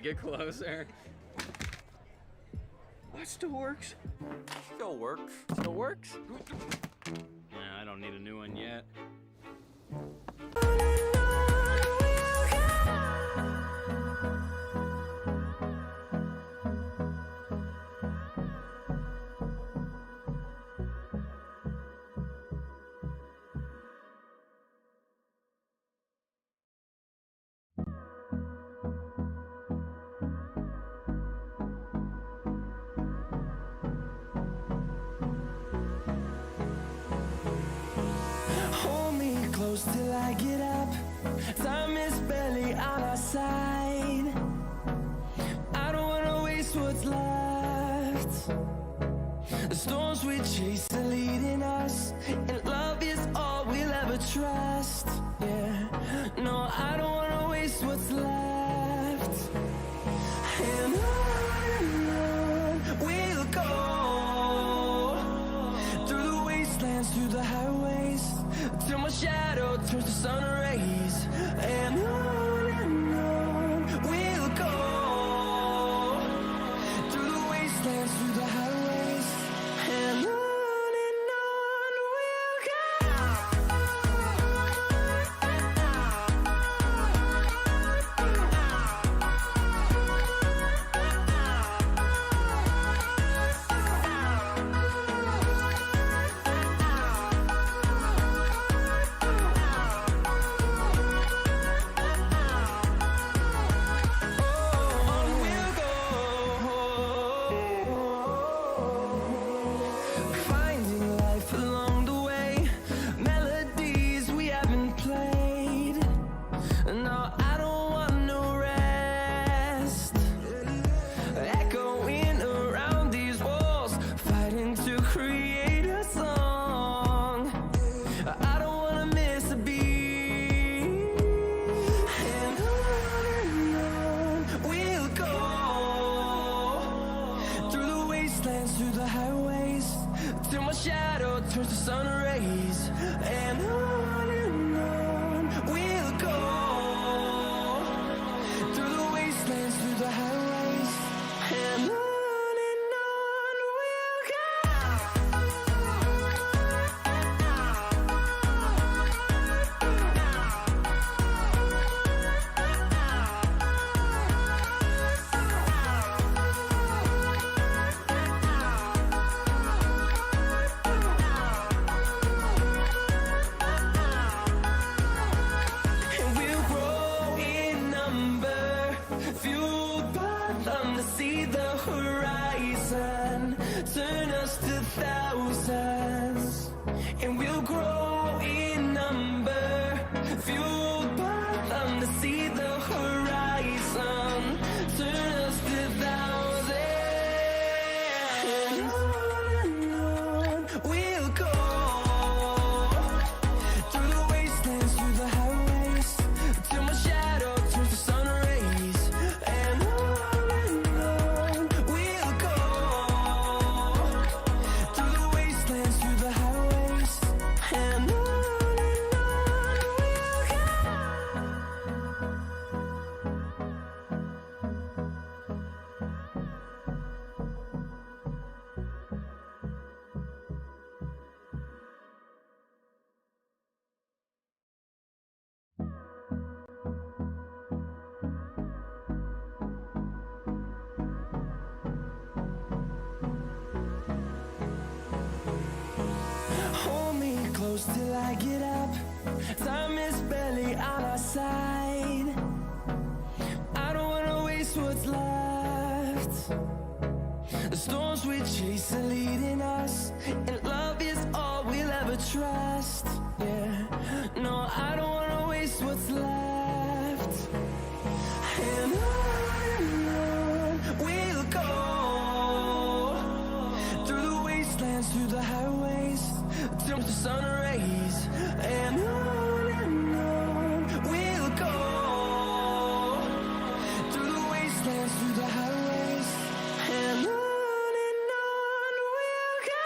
Get closer. Oh, it still works. Still works. Still works? Nah, I don't need a new one yet. Till I get up, time is barely on our side. I don't wanna waste what's left. The storms we chase are leading us, and love is all we'll ever trust. Yeah, no, I don't wanna waste what's left. And on we'll go, through the wastelands, through the highways, till my shadow turns to sun rays. And on we'll go, through the wastelands, through the highways, and on we'll through the highways, till my shadow turns to sun rays. And on we'll go, through the wastelands, through the highways, and on we'll go. See the horizon turn us to thousands, and we'll grow in number, fueled by them to see the horizon turn us to thousands. And on we'll go, through the wastelands, through the highways, till my shadow turns to sun rays. And close till I get up, time is barely on our side. I don't wanna waste what's left. The storms we chase are leading us, and love is all we'll ever trust. Yeah, no, I don't wanna waste what's left. And on we'll go, through the wastelands, through the highways, till the sun rays. And on we'll go, through the wastelands, through the highways, and on we'll go.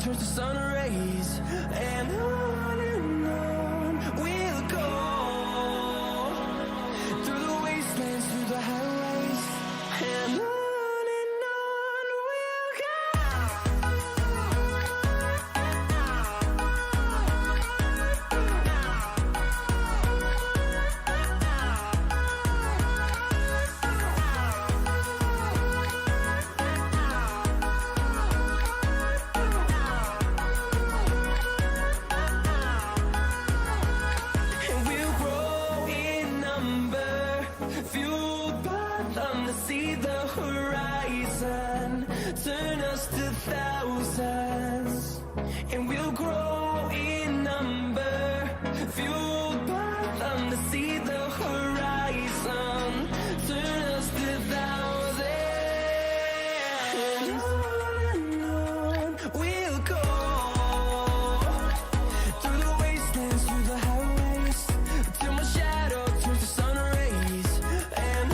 turns to sun rays, and on we'll go through the wastelands, through the highways, and on we'll go. See the horizon turn us to thousands, and we'll grow in number, fueled by them to see the horizon turn us to thousands, and on we'll go through the wastelands, through the highways, till my shadow turns to sun rays, and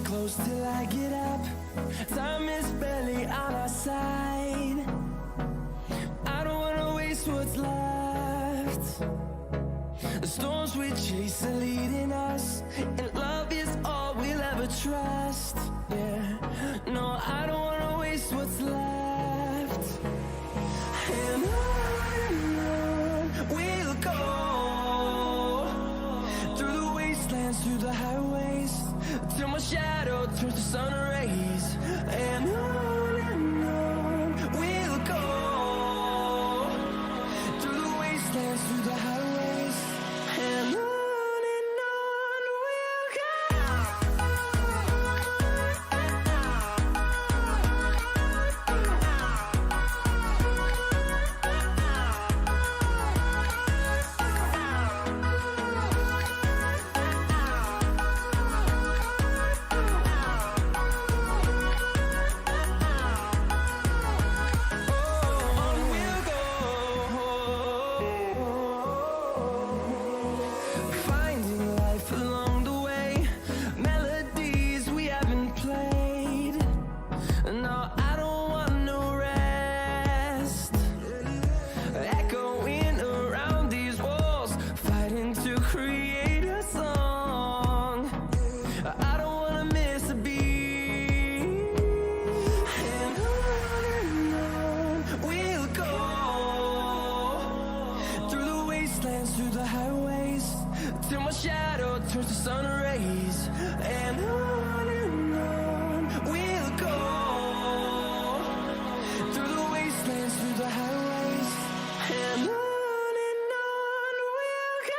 close till I get up. Time is barely on our side. I don't wanna waste what's left. The storms we chase are leading us, and love is all we'll ever trust. Yeah, no, I don't wanna waste what's left. And on we'll go through the wastelands, through the highways, till my shadow turns to sun rays, and on we'll go through the wastelands, through the highways, and on we'll go. Through the highways, till my shadow turns to sun rays, and on we'll go through the wastelands, through the highways, and on we'll go.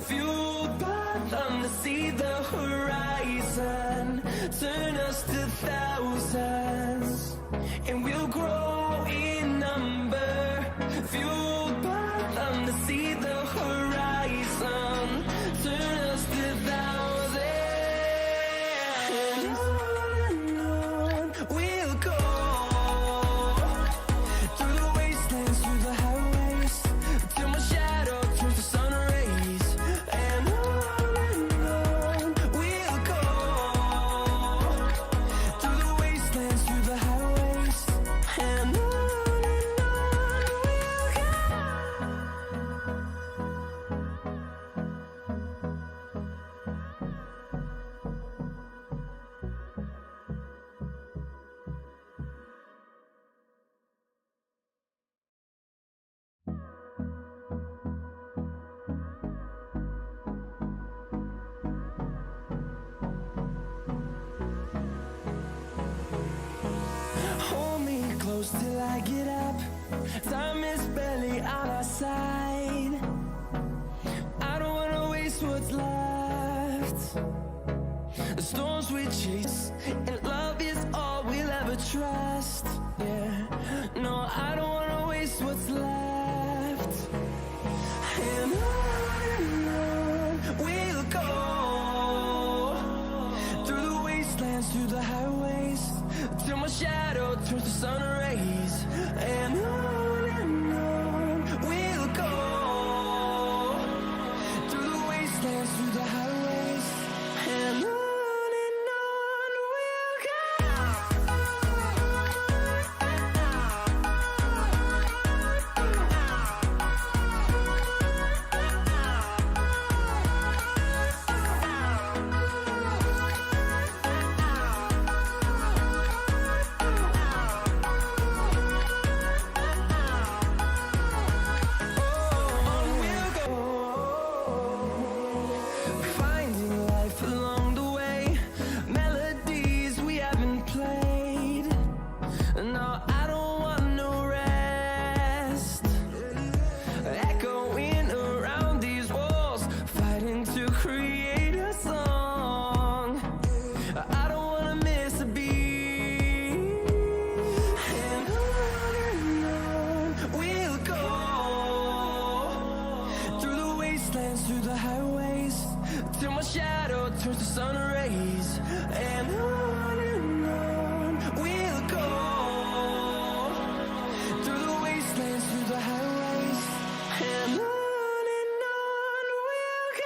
Fueled by them to see the horizon turn us to thousands, and we'll grow in number, fueled by them to see the horizon turn us to thousands, and on we'll go through the wastelands, through the highways, till my shadow turns to sun rays, and on we'll go through the wastelands, through the highways, and close till I get up. Time is barely on our side. I don't wanna waste what's left. The storms we chase, and love is all we'll ever trust. Yeah, no, I don't wanna waste what's left. And on we'll go, through the wastelands, through the highways, till my shadow turns to sun rays. And on we'll go, through the wastelands, through the highways, and on we'll go. Through the highways, till my shadow turns to sun rays. And on we'll go, through the wastelands, through the highways, and on we'll go.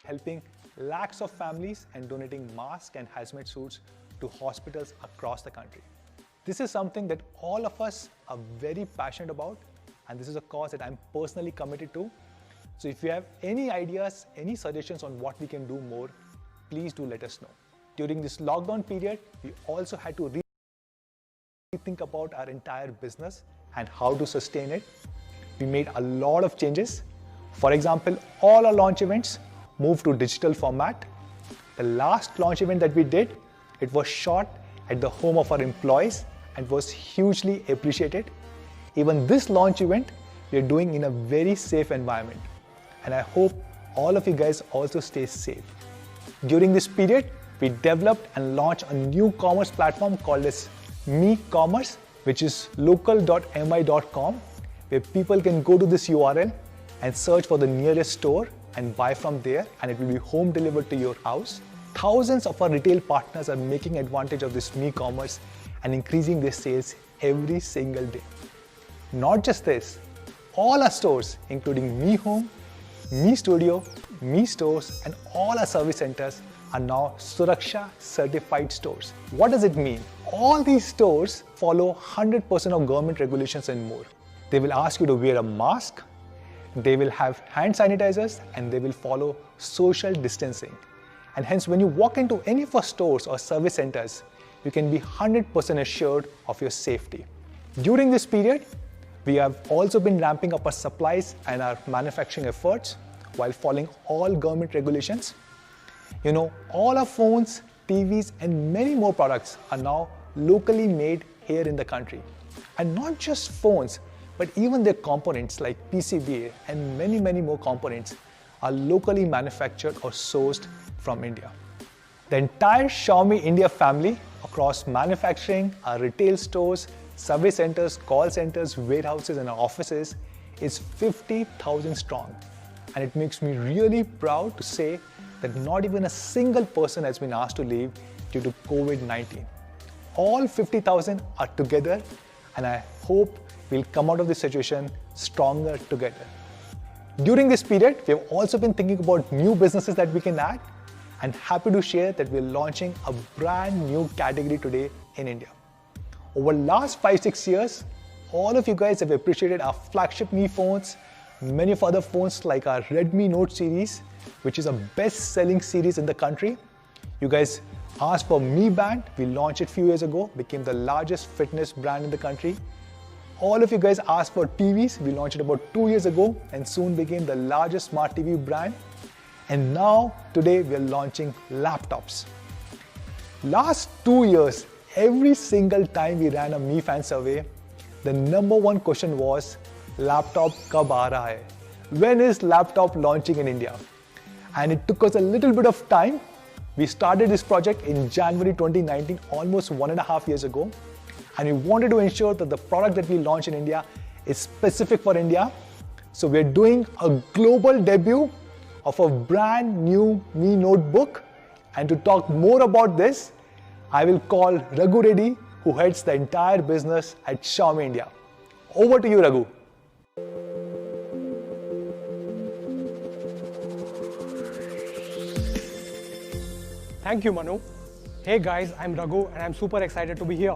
Helping lakhs of families and donating masks and hazmat suits to hospitals across the country. This is something that all of us are very passionate about, and this is a cause that I'm personally committed to. So if you have any ideas, any suggestions on what we can do more, please do let us know. During this lockdown period, we also had to rethink about our entire business and how to sustain it. We made a lot of changes. For example, all our launch events moved to digital format. The last launch event that we did, it was shot at the home of our employees and was hugely appreciated. Even this launch event, we are doing in a very safe environment. And I hope all of you guys also stay safe. During this period, we developed and launched a new commerce platform called as Me Commerce, which is local.mi.com, where people can go to this URL and search for the nearest store and buy from there, and it will be home delivered to your house. Thousands of our retail partners are making advantage of this Me Commerce and increasing their sales every single day. Not just this, all our stores, including Me Home, Me Studio, Me Stores, and all our service centers are now Suraksha certified stores. What does it mean? All these stores follow 100% of government regulations and more. They will ask you to wear a mask, they will have hand sanitizers, and they will follow social distancing. And hence, when you walk into any of our stores or service centers, you can be 100% assured of your safety. During this period, we have also been ramping up our supplies and our manufacturing efforts while following all government regulations. You know, all our phones, TVs, and many more products are now locally made here in the country. And not just phones, but even their components like PCBA and many more components are locally manufactured or sourced from India. The entire Xiaomi India family across manufacturing, our retail stores, service centers, call centers, warehouses, and our offices is 50,000 strong. And it makes me really proud to say that not even a single person has been asked to leave due to COVID-19. All 50,000 are together, and I hope we'll come out of this situation stronger together. During this period, we have also been thinking about new businesses that we can add, and happy to share that we're launching a brand new category today in India. Over the last 5-6 years, all of you guys have appreciated our flagship Mi phones, many of other phones like our Redmi Note series, which is a best-selling series in the country. You guys asked for Mi Band. We launched it a few years ago, became the largest fitness brand in the country. All of you guys asked for TVs. We launched it about 2 years ago and soon became the largest smart TV brand. And now, today, we are launching laptops. Last 2 years, every single time we ran a Mi Fan survey, the number one question was, laptop kab aa raha hai? When is laptop launching in India? And it took us a little bit of time. We started this project in January 2019, almost 1.5 years ago. And we wanted to ensure that the product that we launch in India is specific for India. So we're doing a global debut of a brand new Mi Notebook. And to talk more about this, I will call Raghu Reddy, who heads the entire business at Xiaomi India. Over to you, Raghu. Thank you, Manu. Hey guys, I'm Raghu and I'm super excited to be here.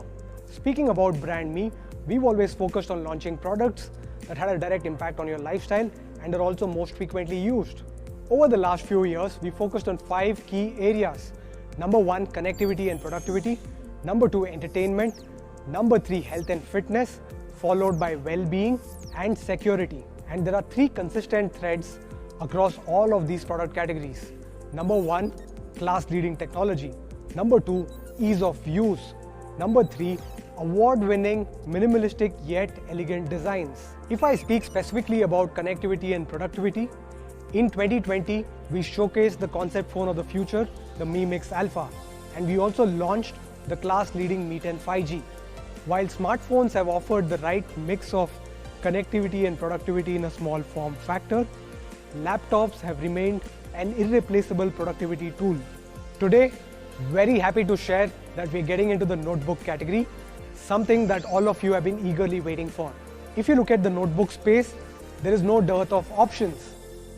Speaking about brand Me, we've always focused on launching products that had a direct impact on your lifestyle and are also most frequently used. Over the last few years, we focused on 5 key areas. Number 1, connectivity and productivity. Number 2, entertainment. Number 3, health and fitness, followed by well-being and security. And there are 3 consistent threads across all of these product categories. Number 1, class-leading technology. Number 2, ease of use. Number 3, award-winning, minimalistic yet elegant designs. If I speak specifically about connectivity and productivity, in 2020, we showcased the concept phone of the future, the Mi Mix Alpha, and we also launched the class-leading Mi 10 5G. While smartphones have offered the right mix of connectivity and productivity in a small form factor, laptops have remained an irreplaceable productivity tool. Today, very happy to share that we're getting into the notebook category, something that all of you have been eagerly waiting for. If you look at the notebook space, there is no dearth of options.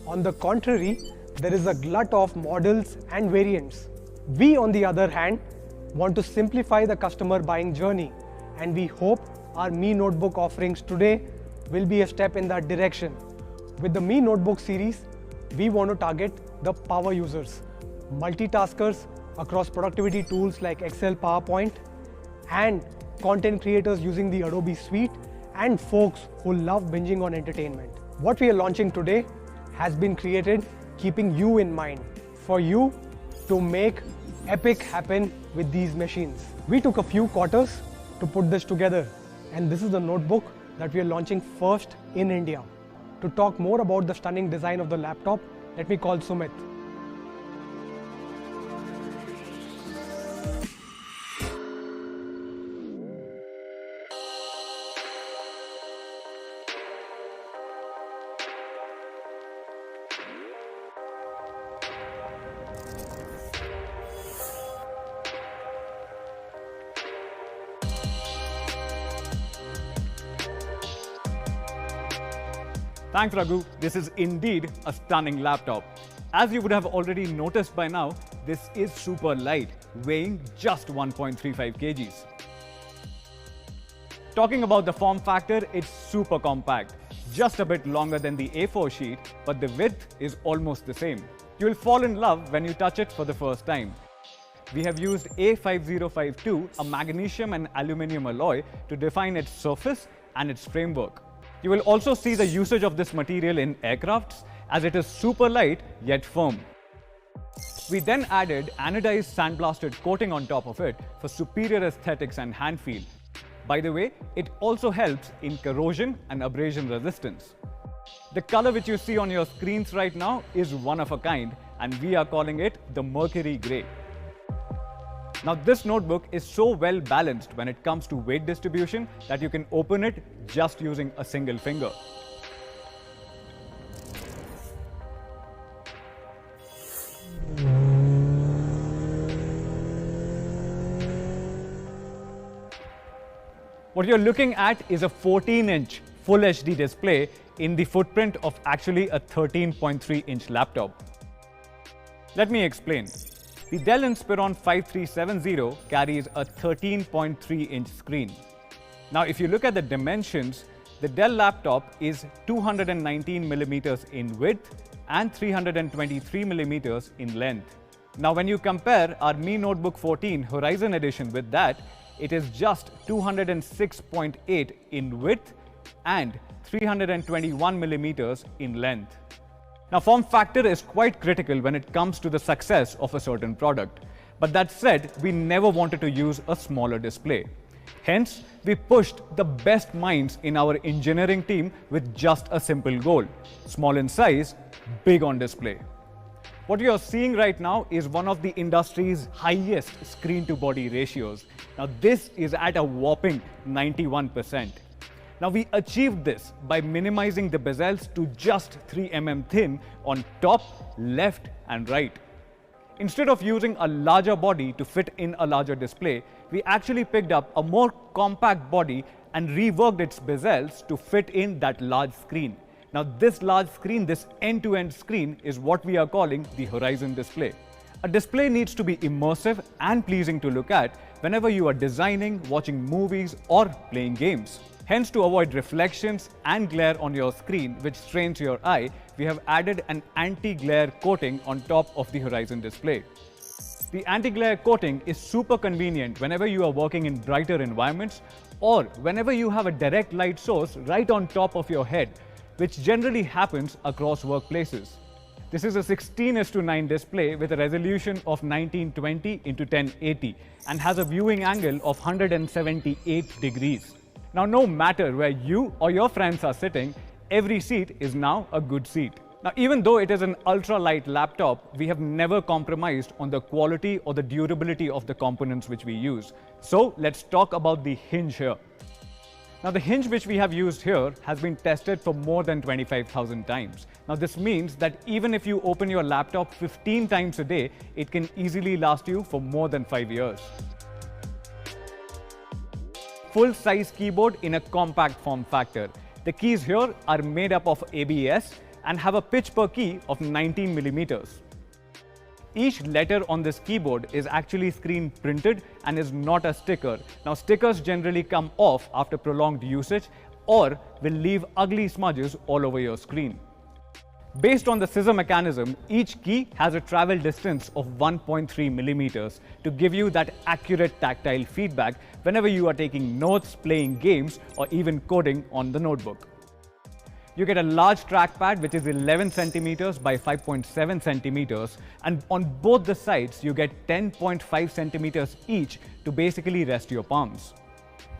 On the contrary, there is a glut of models and variants. We, on the other hand, want to simplify the customer buying journey, and we hope our Mi Notebook offerings today will be a step in that direction. With the Mi Notebook series, we want to target the power users, multitaskers across productivity tools like Excel, PowerPoint, and content creators using the Adobe Suite, and folks who love binging on entertainment. What we are launching today has been created keeping you in mind, for you to make epic happen with these machines. We took a few quarters to put this together, and this is the notebook that we are launching first in India. To talk more about the stunning design of the laptop, let me call Sumit. Thanks Raghu, this is indeed a stunning laptop. As you would have already noticed by now, this is super light, weighing just 1.35 kgs. Talking about the form factor, it's super compact. Just a bit longer than the A4 sheet, but the width is almost the same. You'll fall in love when you touch it for the first time. We have used A5052, a magnesium and aluminium alloy, to define its surface and its framework. You will also see the usage of this material in aircrafts, as it is super light yet firm. We then added anodized sandblasted coating on top of it for superior aesthetics and hand feel. By the way, it also helps in corrosion and abrasion resistance. The color which you see on your screens right now is one of a kind, and we are calling it the Mercury Grey. Now this notebook is so well balanced when it comes to weight distribution that you can open it just using a single finger. What you're looking at is a 14-inch Full HD display in the footprint of actually a 13.3-inch laptop. Let me explain. The Dell Inspiron 5370 carries a 13.3-inch screen. Now, if you look at the dimensions, the Dell laptop is 219mm in width and 323mm in length. Now, when you compare our Mi Notebook 14 Horizon Edition with that, it is just 206.8 in width and 321mm in length. Now, form factor is quite critical when it comes to the success of a certain product. But that said, we never wanted to use a smaller display. Hence, we pushed the best minds in our engineering team with just a simple goal: small in size, big on display. What you are seeing right now is one of the industry's highest screen-to-body ratios. Now, this is at a whopping 91%. Now, we achieved this by minimizing the bezels to just 3 mm thin on top, left, and right. Instead of using a larger body to fit in a larger display, we actually picked up a more compact body and reworked its bezels to fit in that large screen. Now, this large screen, this end-to-end screen, is what we are calling the Horizon display. A display needs to be immersive and pleasing to look at whenever you are designing, watching movies, or playing games. Hence, to avoid reflections and glare on your screen, which strains your eye, we have added an anti-glare coating on top of the Horizon display. The anti-glare coating is super convenient whenever you are working in brighter environments or whenever you have a direct light source right on top of your head, which generally happens across workplaces. This is a 16:9 display with a resolution of 1920 x 1080 and has a viewing angle of 178 degrees. Now, no matter where you or your friends are sitting, every seat is now a good seat. Now, even though it is an ultra-light laptop, we have never compromised on the quality or the durability of the components which we use. So, let's talk about the hinge here. Now, the hinge which we have used here has been tested for more than 25,000 times. Now, this means that even if you open your laptop 15 times a day, it can easily last you for more than 5 years. Full-size keyboard in a compact form factor. The keys here are made up of ABS and have a pitch per key of 19mm. Each letter on this keyboard is actually screen printed and is not a sticker. Now, stickers generally come off after prolonged usage or will leave ugly smudges all over your screen. Based on the scissor mechanism, each key has a travel distance of 1.3mm to give you that accurate tactile feedback whenever you are taking notes, playing games, or even coding on the notebook. You get a large trackpad which is 11 centimeters by 5.7 centimeters, and on both the sides you get 10.5 centimeters each to basically rest your palms.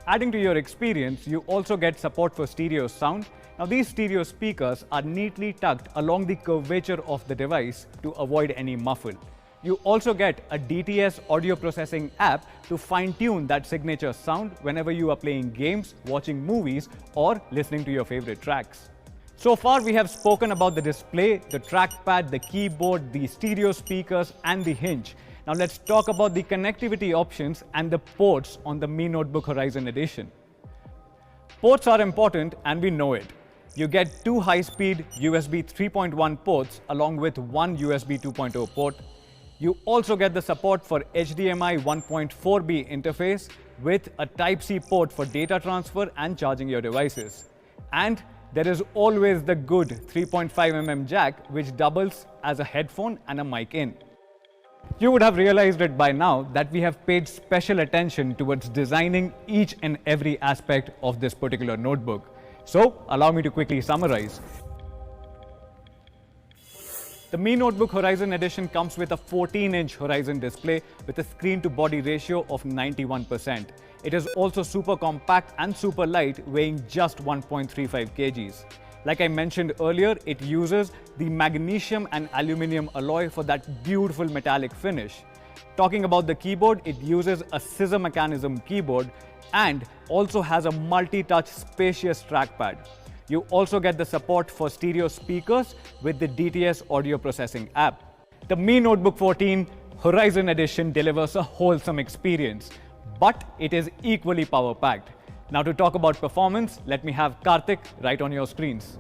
Adding to your experience, you also get support for stereo sound. Now, these stereo speakers are neatly tucked along the curvature of the device to avoid any muffle. You also get a DTS audio processing app to fine-tune that signature sound whenever you are playing games, watching movies, or listening to your favorite tracks. So far, we have spoken about the display, the trackpad, the keyboard, the stereo speakers, and the hinge. Now, let's talk about the connectivity options and the ports on the Mi Notebook Horizon Edition. Ports are important, and we know it. You get 2 high-speed USB 3.1 ports along with 1 USB 2.0 port. You also get the support for HDMI 1.4b interface with a Type-C port for data transfer and charging your devices. And there is always the good 3.5mm jack which doubles as a headphone and a mic in. You would have realized it by now that we have paid special attention towards designing each and every aspect of this particular notebook. So, allow me to quickly summarize. The Mi Notebook Horizon Edition comes with a 14-inch Horizon display with a screen-to-body ratio of 91%. It is also super compact and super light, weighing just 1.35 kgs. Like I mentioned earlier, it uses the magnesium and aluminium alloy for that beautiful metallic finish. Talking about the keyboard, it uses a scissor mechanism keyboard and also has a multi-touch spacious trackpad. You also get the support for stereo speakers with the DTS audio processing app. The Mi Notebook 14 Horizon Edition delivers a wholesome experience, but it is equally power-packed. Now to talk about performance, let me have Karthik right on your screens.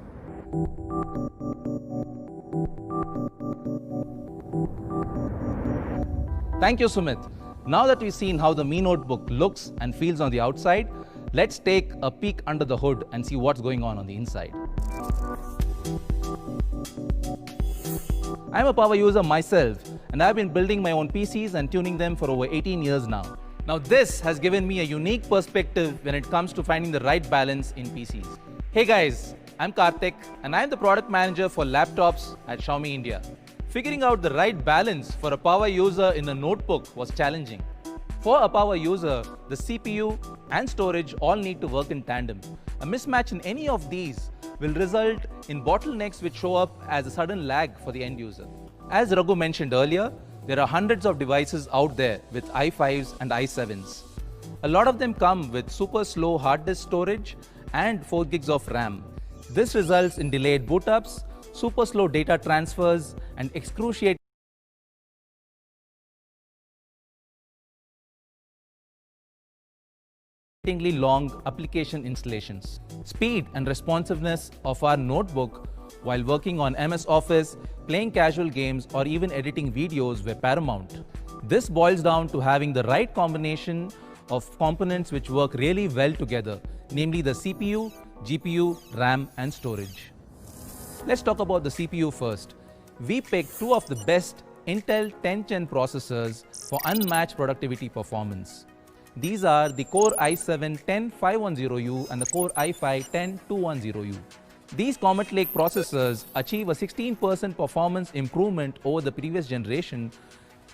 Thank you, Sumit. Now that we've seen how the Mi Notebook looks and feels on the outside, let's take a peek under the hood and see what's going on the inside. I'm a power user myself, and I've been building my own PCs and tuning them for over 18 years now. Now this has given me a unique perspective when it comes to finding the right balance in PCs. Hey guys, I'm Karthik and I'm the product manager for laptops at Xiaomi India. Figuring out the right balance for a power user in a notebook was challenging. For a power user, the CPU and storage all need to work in tandem. A mismatch in any of these will result in bottlenecks which show up as a sudden lag for the end user. As Raghu mentioned earlier, there are hundreds of devices out there with i5s and i7s. A lot of them come with super slow hard disk storage and 4 gigs of RAM. This results in delayed boot ups, super slow data transfers, and excruciating long application installations. Speed and responsiveness of our notebook while working on MS Office, playing casual games, or even editing videos were paramount. This boils down to having the right combination of components which work really well together, namely the CPU, GPU, RAM, and storage. Let's talk about the CPU first. We picked 2 of the best Intel 10th Gen processors for unmatched productivity performance. These are the Core i7-10510U and the Core i5-10210U. These Comet Lake processors achieve a 16% performance improvement over the previous generation.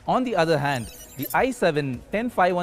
On the other hand, the i7-10510